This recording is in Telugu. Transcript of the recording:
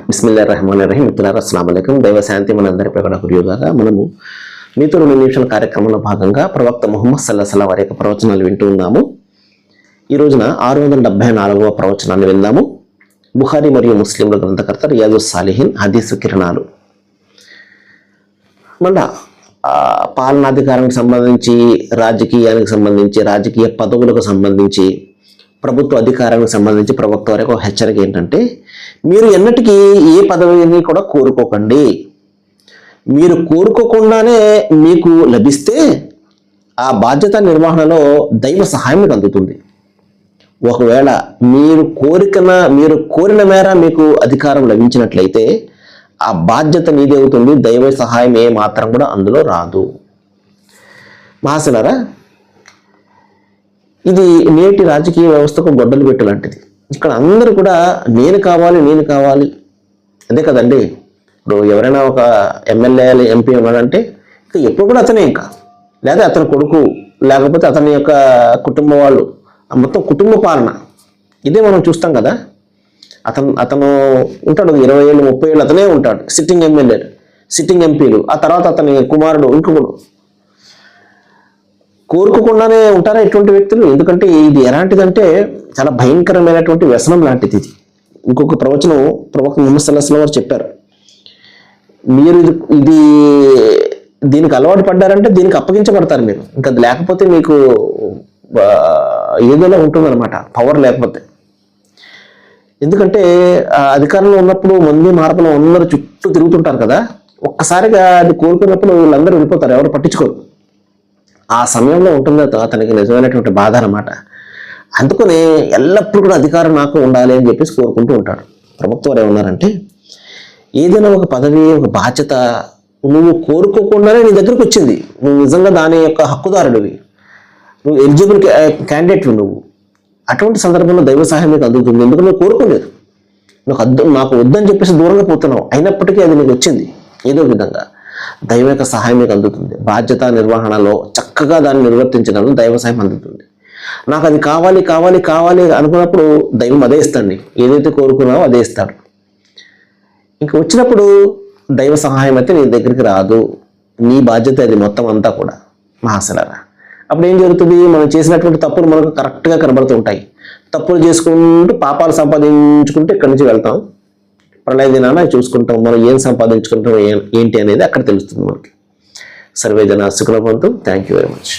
బిస్మిల్లాహిర్రహమానిర్రహీం. మిత్రులారా, అస్సలాము అలైకుం. దైవ శాంతి మనందరిపై కూడా కురియుగాక. మనము మీతో 2 నిమిషాల కార్యక్రమంలో భాగంగా ప్రవక్త ముహమ్మద్ సల్లల్లాహు అలైహి వసల్లం వారి యొక్క ప్రవచనాలు వింటూ ఉన్నాము. ఈ రోజున 674వ ప్రవచనాన్ని విందాము. బుఖారీ మరియు ముస్లింల గ్రంథకర్త రియాజుస్ సాలిహీన్ హదీసు కిరణాలు. మళ్ళా పాలనాధికారానికి సంబంధించి, రాజకీయానికి సంబంధించి, రాజకీయ పదవులకు సంబంధించి, ప్రభుత్వ అధికారానికి సంబంధించి ప్రవక్త వారి ఒక హెచ్చరిక ఏంటంటే, మీరు ఎన్నటికీ ఏ పదవిని కూడా కోరుకోకండి. మీరు కోరుకోకుండానే మీకు లభిస్తే ఆ బాధ్యత నిర్వహణలో దైవ సహాయం మీకు అందుతుంది. ఒకవేళ మీరు కోరిన మేర మీకు అధికారం లభించినట్లయితే ఆ బాధ్యత మీదే అవుతుంది. దైవ సహాయం ఏ మాత్రం కూడా అందులో రాదు. మహాశిలారా, ఇది నేటి రాజకీయ వ్యవస్థకు గొడ్డలు పెట్టు లాంటిది. ఇక్కడ అందరూ కూడా నేను కావాలి అదే కదండి. ఇప్పుడు ఎవరైనా ఒక ఎమ్మెల్యే ఎంపీ ఉన్నాడంటే ఇంకా ఎప్పుడు కూడా అతనే, ఇంకా లేదా అతని కొడుకు, లేకపోతే అతని యొక్క కుటుంబ వాళ్ళు, మొత్తం కుటుంబ పాలన ఇదే మనం చూస్తాం కదా. అతను ఉంటాడు 20 ఏళ్ళు 30 ఏళ్ళు అతనే ఉంటాడు, సిట్టింగ్ ఎమ్మెల్యే, సిట్టింగ్ ఎంపీలు. ఆ తర్వాత అతని కుమారుడు, ఇంకొకడు. కోరుకోకుండానే ఉంటారా ఇటువంటి వ్యక్తులు? ఎందుకంటే ఇది ఎలాంటిదంటే చాలా భయంకరమైనటువంటి వ్యసనం లాంటిది ఇది. ఇంకొక ప్రవచనం ప్రవక్త ముహమ్మద్ సల్లల్లాహు అలైహి వసల్లం వారు చెప్పారు, మీరు దీనికి అలవాటు పడ్డారంటే దీనికి అప్పగించబడతారు మీరు. ఇంకా లేకపోతే మీకు ఏదోలా ఉంటుందన్నమాట, పవర్ లేకపోతే. ఎందుకంటే అధికారంలో ఉన్నప్పుడు మంది మార్పులు అందరూ చుట్టూ తిరుగుతుంటారు కదా. ఒక్కసారిగా అది కోరుకున్నప్పుడు వీళ్ళందరూ వెళ్ళిపోతారు, ఎవరు పట్టించుకోరు. ఆ సమయంలో ఉంటుంది అతనికి నిజమైనటువంటి బాధ అన్నమాట. అందుకనే ఎల్లప్పుడూ కూడా అధికారం నాకు ఉండాలి అని చెప్పేసి కోరుకుంటూ ఉంటాడు. ప్రభుత్వం వారు ఏమన్నారంటే, ఏదైనా ఒక పదవి, ఒక బాధ్యత నువ్వు కోరుకోకుండానే నీ దగ్గరకు వచ్చింది, నువ్వు నిజంగా దాని యొక్క హక్కుదారుడివి, నువ్వు ఎలిజిబుల్ క్యాండిడేట్, నువ్వు అటువంటి సందర్భంలో దైవ సహాయం నీకు అందుతుంది. ఎందుకు నువ్వు కోరుకోలేదు, నాకు వద్దని చెప్పేసి దూరంగా పోతున్నావు, అయినప్పటికీ అది నీకు వచ్చింది. ఏదో విధంగా దైవ యొక్క సహాయం మీకు అందుతుంది. బాధ్యత నిర్వహణలో చక్కగా దాన్ని నిర్వర్తించడంలో దైవ సహాయం అందుతుంది. నాకు అది కావాలి అనుకున్నప్పుడు దైవం అదే ఇస్తాడు. ఏదైతే కోరుకున్నావో అదే ఇస్తాడు. ఇంక వచ్చినప్పుడు దైవ సహాయం అయితే నీ దగ్గరికి రాదు, నీ బాధ్యత అది మొత్తం అంతా కూడా. మహాశలారా, అప్పుడు ఏం జరుగుతుంది? మనం చేసినటువంటి తప్పులు మనకు కరెక్ట్గా కనబడుతూ ఉంటాయి. తప్పులు చేసుకుంటూ పాపాలు సంపాదించుకుంటూ ఇక్కడి నుంచి వెళ్తాం. ప్రళయ దినాన చూసుకుంటాం మనం ఏం సంపాదించుకుంటాం ఏంటి అనేది అక్కడ తెలుస్తుంది మనకి. సర్వే జన సుఖినో భవంతు. Thank you very much.